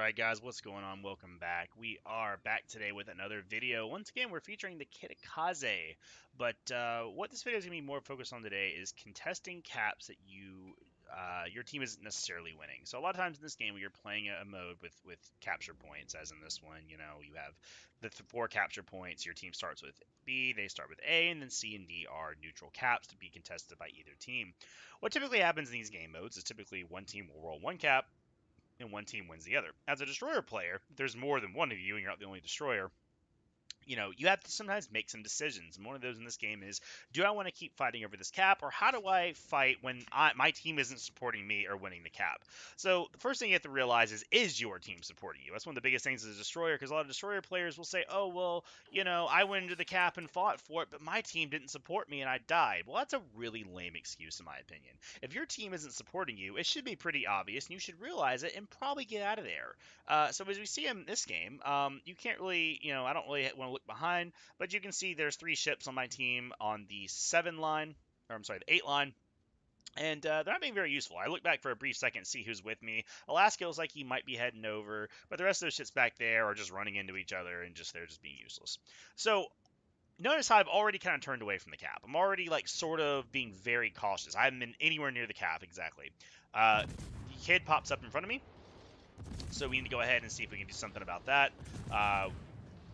Alright guys, what's going on? Welcome back. We are back today with another video. Once again, we're featuring the Kitakaze. But what this video is going to be more focused on today is contesting caps that your team isn't necessarily winning. So a lot of times in this game, when you're playing a mode with capture points, as in this one, you have the four capture points. Your team starts with B, they start with A, and then C and D are neutral caps to be contested by either team. What typically happens in these game modes is typically one team will roll one cap, and one team wins the other. As a destroyer player, there's more than one of you, and you're not the only destroyer. You have to sometimes make some decisions. And one of those in this game is, do I want to keep fighting over this cap, or how do I fight when my team isn't supporting me or winning the cap? So the first thing you have to realize is your team supporting you? That's one of the biggest things as a destroyer, because a lot of destroyer players will say, oh, well, I went into the cap and fought for it, but my team didn't support me and I died. Well, that's a really lame excuse in my opinion. If your team isn't supporting you, it should be pretty obvious, and you should realize it and probably get out of there. So as we see in this game, you can't really, I don't really want to look behind, but you can see there's 3 ships on my team on the 7 line, or I'm sorry, the 8 line. And they're not being very useful. I look back for a brief second to see who's with me. Alaska looks like he might be heading over, but the rest of those ships back there are just running into each other and they're just being useless. So notice how I've already kind of turned away from the cap. I'm already sort of being very cautious. I haven't been anywhere near the cap exactly. The kid pops up in front of me. So we need to go ahead and see if we can do something about that.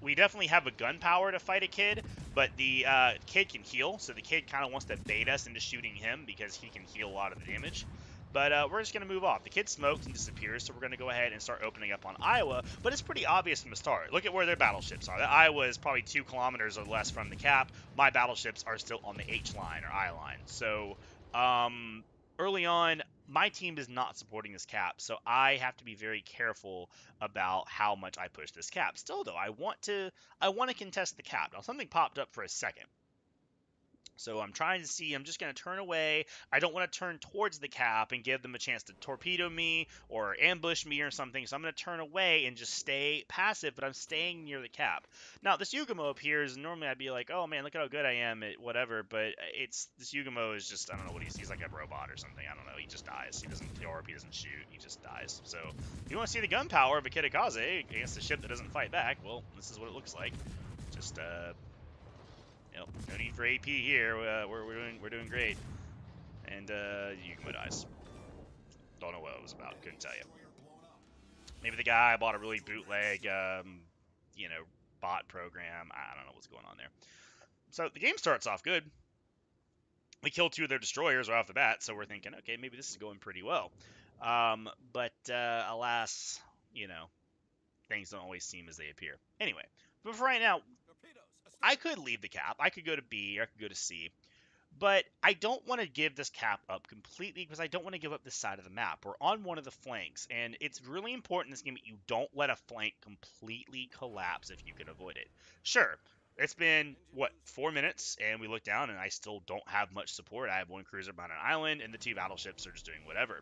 We definitely have a gun power to fight a kid, but the kid can heal, so the kid kind of wants to bait us into shooting him because he can heal a lot of the damage. But we're just going to move off. The kid smokes and disappears, so we're going to go ahead and start opening up on Iowa, but it's pretty obvious from the start. Look at where their battleships are. Iowa is probably 2 kilometers or less from the cap. My battleships are still on the H line or I line. So early on, my team is not supporting this cap, so I have to be very careful about how much I push this cap. Still, though, I want to contest the cap. Now, something popped up for a second. So I'm trying to see, I'm just going to turn away. I don't want to turn towards the cap and give them a chance to torpedo me or ambush me or something. So I'm going to turn away and just stay passive, but I'm staying near the cap. Now, this Yugamo up here is normally I'd be like, oh man, look at how good I am at whatever, but this Yugamo is just, I don't know what he's like a robot or something. I don't know. He just dies. He doesn't torp, he doesn't shoot, he just dies. So if you want to see the gun power of a Kitakaze against a ship that doesn't fight back, well, this is what it looks like. Just, no need for AP here. We're doing great. And Yugamo dies. Don't know what it was about. Couldn't tell you. Maybe the guy bought a really bootleg, bot program. I don't know what's going on there. So the game starts off good. We kill 2 of their destroyers right off the bat, so we're thinking, okay, maybe this is going pretty well. But alas, things don't always seem as they appear. Anyway, but for right now, I could leave the cap. I could go to B, or I could go to C. But I don't want to give this cap up completely because I don't want to give up this side of the map. We're on one of the flanks, and it's really important in this game that you don't let a flank completely collapse if you can avoid it. Sure, it's been, 4 minutes, and we look down, and I still don't have much support. I have 1 cruiser behind an island, and the 2 battleships are just doing whatever.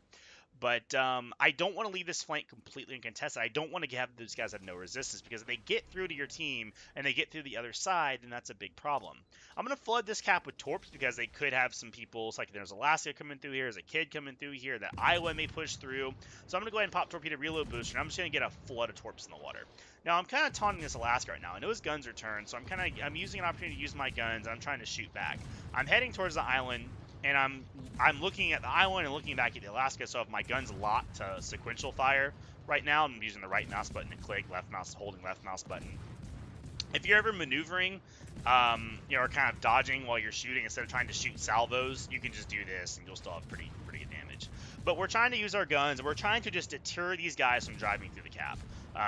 But I don't want to leave this flank completely uncontested. I don't want to have those guys have no resistance, because if they get through to your team and they get through the other side, then that's a big problem. I'm going to flood this cap with torps because they could have some people. It's like there's Alaska coming through here, there's a kid coming through here, that Iowa may push through. So I'm going to go ahead and pop torpedo reload booster, and I'm just going to get a flood of torps in the water. Now I'm kind of taunting this Alaska right now. I know his guns are turned, so I'm using an opportunity to use my guns, and I'm trying to shoot back. I'm heading towards the island, and I'm looking at the island and looking back at the Alaska, so if my gun's locked to sequential fire right now, I'm using the right mouse button to click, left mouse, holding left mouse button. If you're ever maneuvering, or kind of dodging while you're shooting, instead of trying to shoot salvos, you can just do this, and you'll still have pretty good damage. But we're trying to use our guns, and we're trying to just deter these guys from driving through the cap.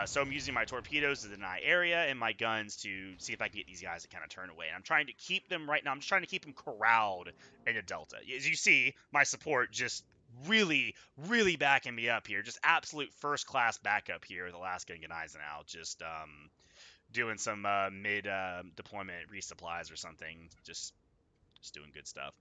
So I'm using my torpedoes to deny area and my guns to see if I can get these guys to kind of turn away. And I'm trying to keep them right now. I'm just trying to keep them corralled in a delta. As you see, my support just really, really backing me up here. Just absolute first-class backup here with Alaska and Eisenhower. Just doing some mid-deployment resupplies or something. Just doing good stuff.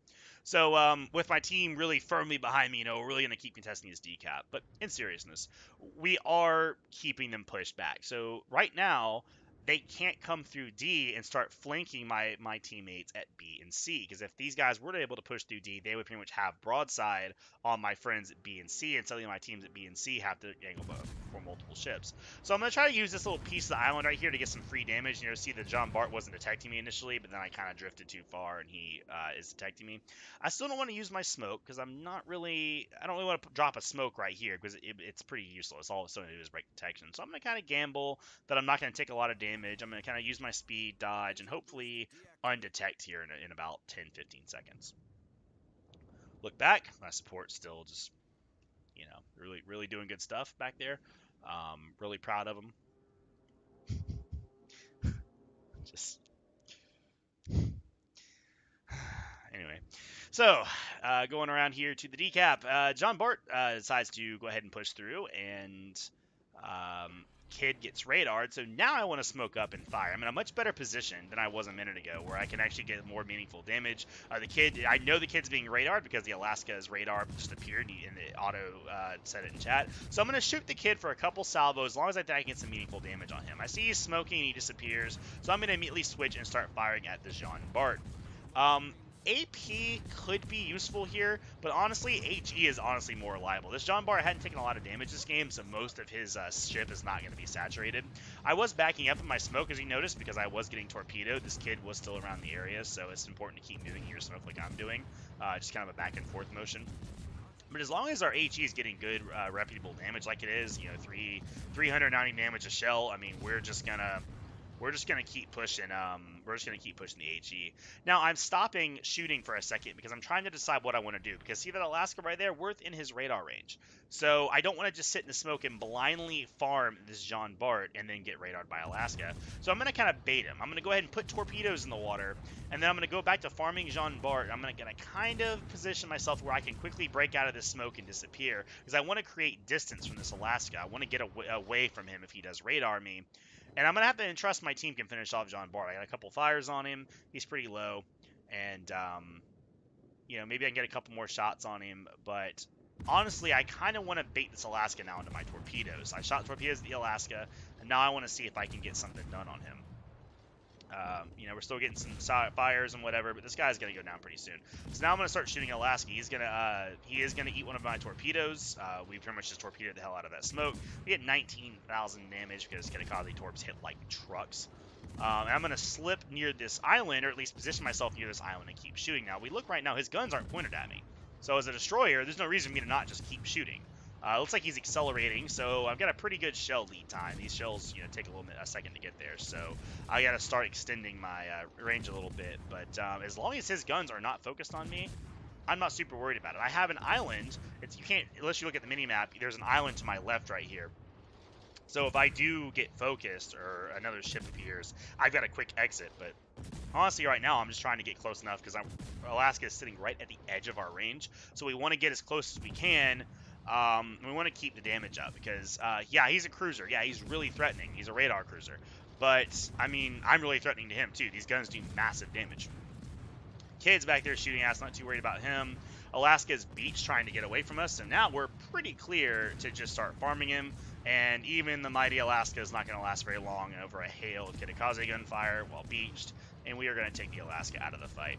So with my team really firmly behind me, we're really going to keep contesting this decap. But in seriousness, we are keeping them pushed back. So right now, they can't come through D and start flanking my teammates at B and C. Because if these guys were able to push through D, they would pretty much have broadside on my friends at B and C, and suddenly my teams at B and C have to angle for multiple ships. So I'm going to try to use this little piece of the island right here to get some free damage. You know, see that John Bart wasn't detecting me initially, but then I kind of drifted too far, and he is detecting me. I still don't want to use my smoke, because I don't really want to drop a smoke right here, because it's pretty useless. All it's going to do is break detection. So I'm going to kind of gamble that I'm not going to take a lot of damage. I'm going to kind of use my speed, dodge, and hopefully undetect here in about 10-15 seconds. Look back, my support's still just, really doing good stuff back there. Really proud of them. Just anyway. So, going around here to the decap, John Bart decides to go ahead and push through, and Kid gets radared. So now I want to smoke up and fire. I'm in a much better position than I was a minute ago, where I can actually get more meaningful damage. I know the Kid's being radared because the Alaska's radar just appeared and it auto said it in chat. So I'm going to shoot the Kid for a couple salvos, as long as I think I can get some meaningful damage on him. I see he's smoking and he disappears, so I'm going to immediately switch and start firing at the Jean Bart. AP could be useful here, but honestly, HE is honestly more reliable. This John Bart hadn't taken a lot of damage this game, so most of his ship is not going to be saturated. I was backing up in my smoke, as you noticed, because I was getting torpedoed. This Kid was still around the area, so it's important to keep moving your smoke like I'm doing. Just kind of a back and forth motion. But as long as our HE is getting good, reputable damage like it is, 390 damage a shell, I mean, we're just gonna keep pushing. We're just gonna keep pushing the HE. Now I'm stopping shooting for a second because I'm trying to decide what I want to do. Because see that Alaska right there, we're in his radar range. So I don't want to just sit in the smoke and blindly farm this John Bart and then get radared by Alaska. So I'm gonna kind of bait him. I'm gonna go ahead and put torpedoes in the water, and then I'm gonna go back to farming Jean Bart. I'm gonna kind of position myself where I can quickly break out of this smoke and disappear, because I want to create distance from this Alaska. I want to get away from him if he does radar me. And I'm going to have to entrust my team can finish off John Bart. I got a couple fires on him. He's pretty low. And, maybe I can get a couple more shots on him. But honestly, I kind of want to bait this Alaska now into my torpedoes. I shot torpedoes at the Alaska, and now I want to see if I can get something done on him. We're still getting some fires and whatever, but this guy's going to go down pretty soon. So now I'm going to start shooting Alaska. He is going to eat one of my torpedoes. We pretty much just torpedoed the hell out of that smoke. We get 19,000 damage because Kitakaze torps hit like trucks. And I'm going to slip near this island, or at least position myself near this island and keep shooting. Now, we look right now, his guns aren't pointed at me. So as a destroyer, there's no reason for me to not just keep shooting. Looks like he's accelerating, so I've got a pretty good shell lead time. These shells, take a second to get there, so I got to start extending my range a little bit. But as long as his guns are not focused on me, I'm not super worried about it. I have an island. You can't, unless you look at the mini map. There's an island to my left right here. So if I do get focused or another ship appears, I've got a quick exit. But honestly, right now I'm just trying to get close enough because Alaska is sitting right at the edge of our range, so we want to get as close as we can. We want to keep the damage up because, yeah, he's a cruiser. Yeah, he's really threatening. He's a radar cruiser. But, I mean, I'm really threatening to him, too. These guns do massive damage. Kid's back there shooting at us, not too worried about him. Alaska's beach trying to get away from us, so now we're pretty clear to just start farming him. And even the mighty Alaska is not going to last very long over a hail of Kitakaze gunfire while beached, and we are going to take the Alaska out of the fight.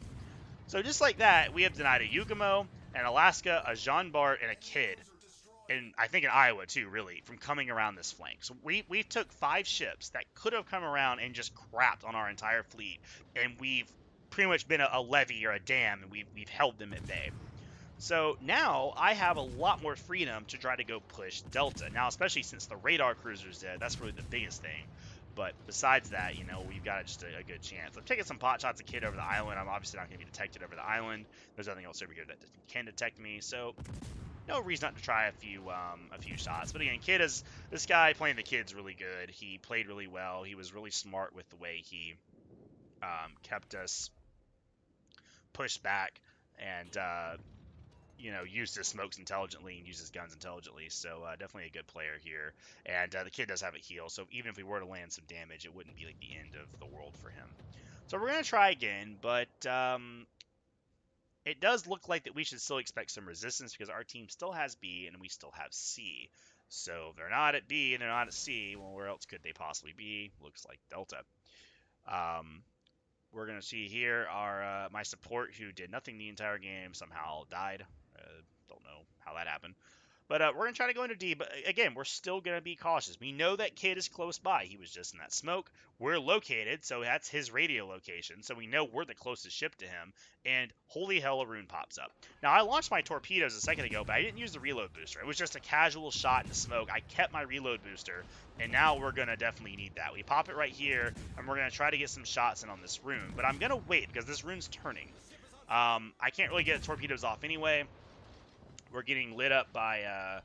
So just like that, we have denied a Yukimo, an Alaska, a Jean Bart, and a Kid. And I think in Iowa too, really, from coming around this flank. So we took 5 ships that could have come around and just crapped on our entire fleet, and we've pretty much been a levee or a dam, and we've held them at bay. So now I have a lot more freedom to try to go push Delta. Now, especially since the radar cruiser's dead, that's really the biggest thing. But besides that, we've got just a good chance. I'm taking some pot shots at Kid over the island. I'm obviously not going to be detected over the island. There's nothing else over here that can detect me, so no reason not to try a few shots. But again, this guy playing the Kid's really good. He played really well. He was really smart with the way he kept us pushed back and used his smokes intelligently and used his guns intelligently. So definitely a good player here. And the Kid does have a heal, so even if we were to land some damage, it wouldn't be like the end of the world for him. So we're going to try again, but it does look like that we should still expect some resistance because our team still has B and we still have C. So if they're not at B and they're not at C, well, where else could they possibly be? Looks like Delta. Um, we're gonna see here our my support who did nothing the entire game somehow died. Don't know how that happened. But we're going to try to go into D. But again, we're still going to be cautious. We know that kid is close by. He was just in that smoke. We're located, so that's his radio location. So we know we're the closest ship to him. And holy hell, a rune pops up. Now, I launched my torpedoes a second ago, but I didn't use the reload booster. It was just a casual shot in the smoke. I kept my reload booster, and now we're going to definitely need that. We pop it right here, and we're going to try to get some shots in on this rune. But I'm going to wait, because this rune's turning. I can't really get the torpedoes off anyway. We're getting lit up by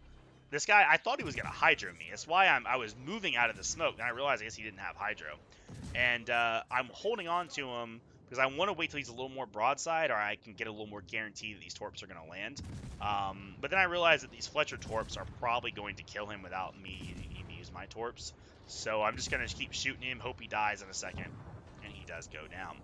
this guy. I thought he was gonna hydro me. That's why I was moving out of the smoke, and I realized I guess he didn't have hydro. And I'm holding on to him because I want to wait till he's a little more broadside, or I can get a little more guarantee that these torps are gonna land. But then I realized that these Fletcher torps are probably going to kill him without me needing to use my torps. So I'm just gonna keep shooting him, hope he dies in a second, and he does go down.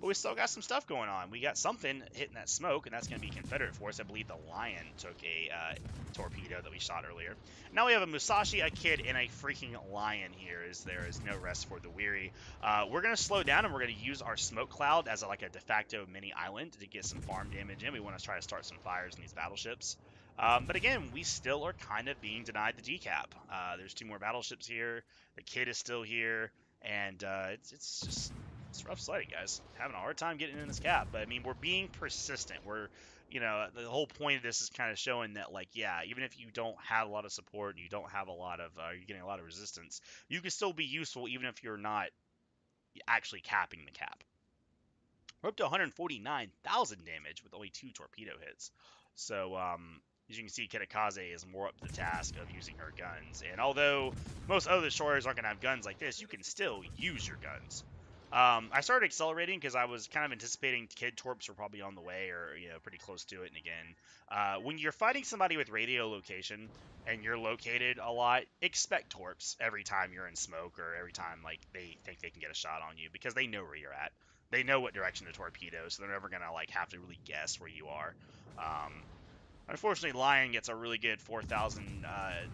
But we still got some stuff going on. We got something hitting that smoke, and that's going to be Confederate force. I believe the Lion took a torpedo that we shot earlier. Now we have a Musashi, a kid, and a freaking Lion here. As there is no rest for the weary. We're going to slow down, and we're going to use our smoke cloud as like a de facto mini island to get some farm damage in. We want to try to start some fires in these battleships. But again, we still are kind of being denied the decap. There's 2 more battleships here. The kid is still here, and it's just it's rough sledding, guys. Having a hard time getting in this cap, but I mean, we're being persistent. We're, the whole point of this is kind of showing that, like, yeah, even if you don't have a lot of support and you don't have a lot of, you're getting a lot of resistance, you can still be useful even if you're not actually capping the cap. We're up to 149,000 damage with only 2 torpedo hits. So, as you can see, Kitakaze is more up to the task of using her guns. And although most other destroyers aren't going to have guns like this, you can still use your guns. I started accelerating because I was kind of anticipating kid torps were probably on the way or, pretty close to it. And again, when you're fighting somebody with radio location and you're located a lot, expect torps every time you're in smoke or every time, like, they think they can get a shot on you because they know where you're at. They know what direction to torpedo, so they're never going to, like, have to really guess where you are. Unfortunately, Lion gets a really good 4,000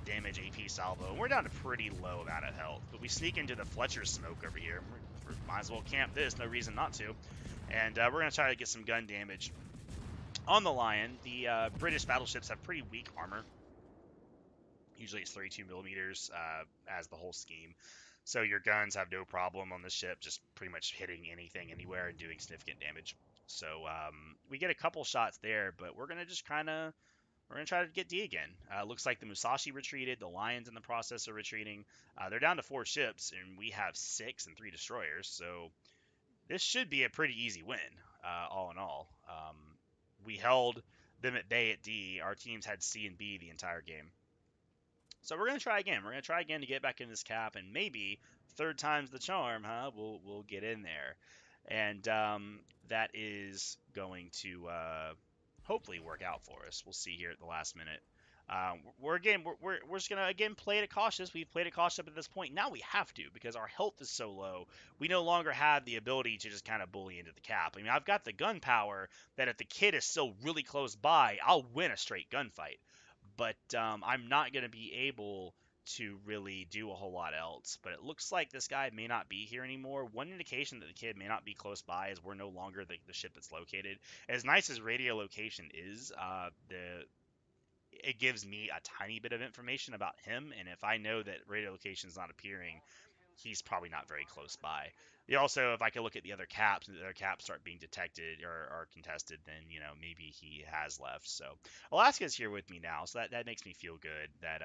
damage AP salvo, and we're down to pretty low amount of health. But we sneak into the Fletcher smoke over here. We might as well camp this, no reason not to. And we're going to try to get some gun damage on the Lion. The British battleships have pretty weak armor. Usually it's 32 millimeters as the whole scheme. So your guns have no problem on the ship, just pretty much hitting anything, anywhere, and doing significant damage. So we get a couple shots there, but we're going to just kind of we're going to try to get D again. Looks like the Musashi retreated. The Lion's in the process of retreating. They're down to 4 ships, and we have 6 and 3 destroyers. So this should be a pretty easy win, all in all. We held them at bay at D. Our teams had C and B the entire game. So we're going to try again. We're going to try again to get back in this cap, and maybe third time's the charm, huh? We'll get in there. And that is going to hopefully work out for us. We'll see here at the last minute. We're just gonna again play it cautious. We've played it cautious up at this point. Now we have to because our health is so low. We no longer have the ability to just kind of bully into the cap. I mean, I've got the gun power that if the kid is still really close by, I'll win a straight gunfight. But I'm not gonna be able to really do a whole lot else. But it looks like this guy may not be here anymore. One indication that the kid may not be close by is we're no longer the ship that's located. As nice as radio location is, it gives me a tiny bit of information about him, and if I know that radio location is not appearing, he's probably not very close by. Also, if I can look at the other caps and the other caps start being detected or contested, then maybe he has left. So Alaska's here with me now, so that makes me feel good that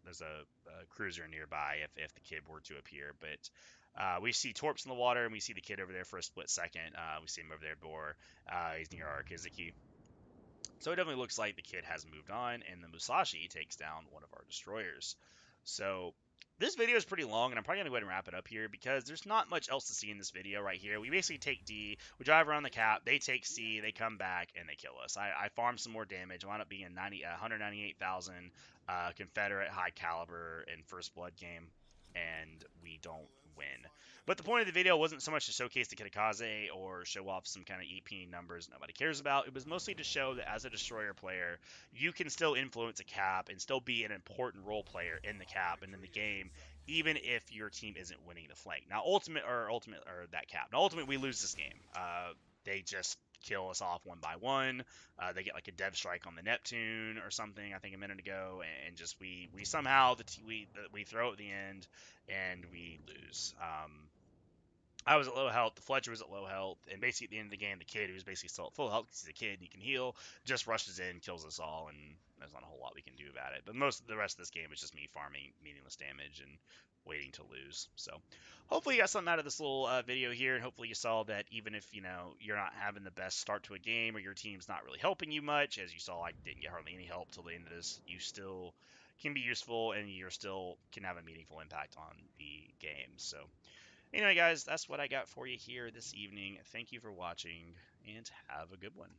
there's a cruiser nearby if the kid were to appear. But we see torps in the water, and we see the kid over there for a split second. We see him over there, Bor. He's near our Kizuki. So it definitely looks like the kid has moved on, and the Musashi takes down one of our destroyers. So this video is pretty long, and I'm probably going to go ahead and wrap it up here because there's not much else to see in this video right here. We basically take D, we drive around the cap, they take C, they come back, and they kill us. I farm some more damage. I wound up being a 198,000 Confederate high caliber in First Blood game. and we don't win. But the point of the video wasn't so much to showcase the Kitakaze or show off some kind of EP numbers nobody cares about. It was mostly to show that as a destroyer player, you can still influence a cap and still be an important role player in the cap and in the game, even if your team isn't winning the flank. Now, ultimate or that cap. Now, ultimate, we lose this game. They just kill us off one by one. They get like a dev strike on the Neptune or something, I think a minute ago, and just we somehow we throw at the end and we lose. I was at low health. The Fletcher was at low health, and basically at the end of the game, the kid who's basically still at full health because he's a kid and he can heal, just rushes in, kills us all, and there's not a whole lot we can do about it. But most of the rest of this game is just me farming meaningless damage and waiting to lose. So hopefully you got something out of this little video here, and hopefully you saw that even if you're not having the best start to a game or your team's not really helping you much, as you saw I didn't get hardly any help till the end of this, you still can be useful and you're still can have a meaningful impact on the game. So anyway, guys, that's what I got for you here this evening. Thank you for watching, and have a good one.